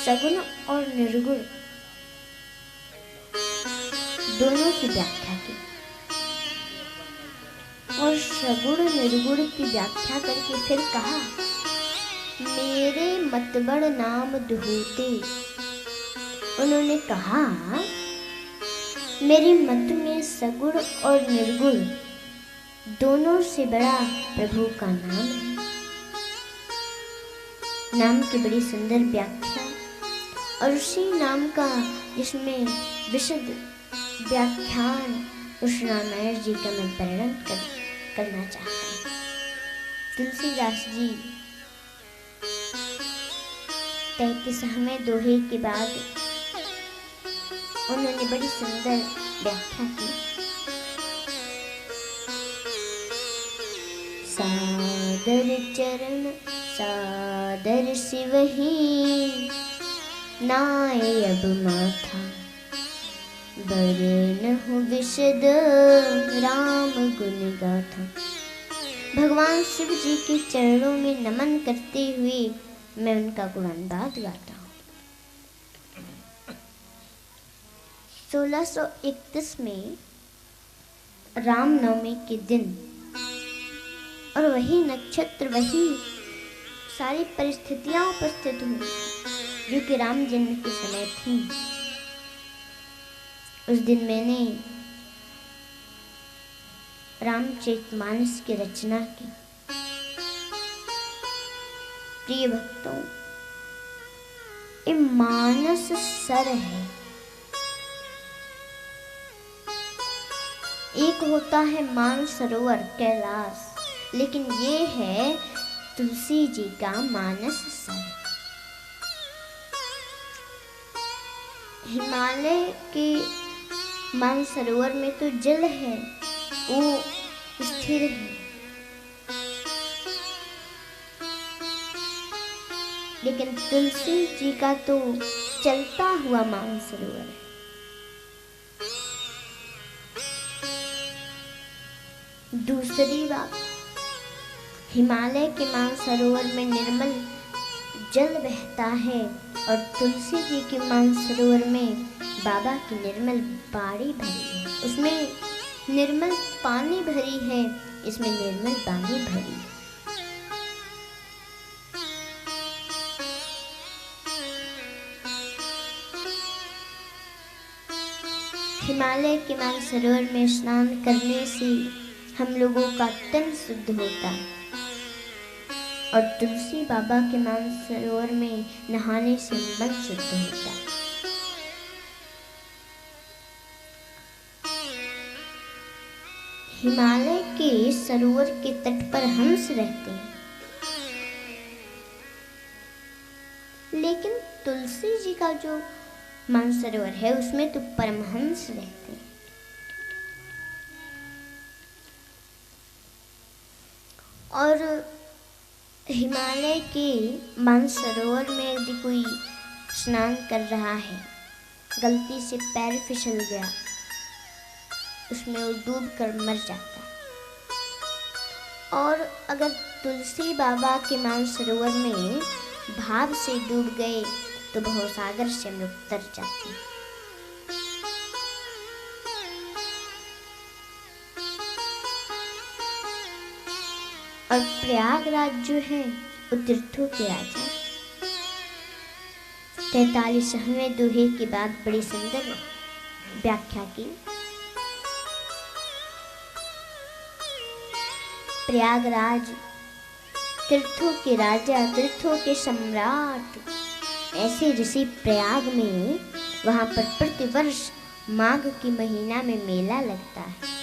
सगुण और निर्गुण दोनों की व्याख्या की और सगुण निर्गुण की व्याख्या करके फिर कहा, मेरे मतबड़ नाम दुहोते। उन्होंने कहा मेरी मत में सगुण और निर्गुण दोनों से बड़ा प्रभु का नाम है। नाम की बड़ी सुंदर व्याख्या और उसी नाम का जिसमें विशद व्याख्यान उस रामायण जी का मैं वर्णन करना चाहता हूँ। तुलसीदास जी 33वें दोहे के बाद उन्होंने बड़ी सुंदर व्याख्या की। सादर चरण सादर सिवही, नाय अब माथा बरनहु विशद राम गुण गाथा। भगवान शिव जी के चरणों में नमन करते हुए मैं उनका गुणानुवाद गाता हूँ। 1631 में रामनवमी के दिन और वही नक्षत्र, वही सारी परिस्थितियां उपस्थित हुई जो कि राम जन्म के समय थी। उस दिन मैंने रामचरितमानस की रचना की। प्रिय भक्तों, ये मानस सर है। एक होता है मानसरोवर कैलाश, लेकिन ये है तुलसी जी का मानस सर। हिमालय के मानसरोवर में तो जल है, वो स्थिर है, लेकिन तुलसी जी का तो चलता हुआ मानसरोवर है। दूसरी बात, हिमालय के मानसरोवर में निर्मल जल बहता है और तुलसी जी के मानसरोवर में बाबा की निर्मल बाड़ी भरी है। उसमें निर्मल पानी भरी है, इसमें निर्मल बाड़ी भरी है। हिमालय के मानसरोवर में स्नान करने से हम लोगों का तन शुद्ध होता है और तुलसी बाबा के मानसरोवर में नहाने से मन शुद्ध होता है। हिमालय के सरोवर के तट पर हंस रहते हैं, लेकिन तुलसी जी का जो मानसरोवर है उसमें तो परमहंस रहते हैं। और हिमालय के मानसरोवर में यदि कोई स्नान कर रहा है, गलती से पैर फिसल गया, उसमें वो डूब कर मर जाता है। और अगर तुलसी बाबा के मानसरोवर में भाव से डूब गए तो भवसागर से हम लोग तर जाते हैं। और प्रयागराज जो है वो तीर्थों के राजा। 43वें दोहे के बाद बड़ी सुंदर व्याख्या की। प्रयागराज तीर्थों के राजा, तीर्थों के सम्राट, ऐसे ऋषि प्रयाग में वहां पर प्रतिवर्ष माघ के महीना में मेला लगता है।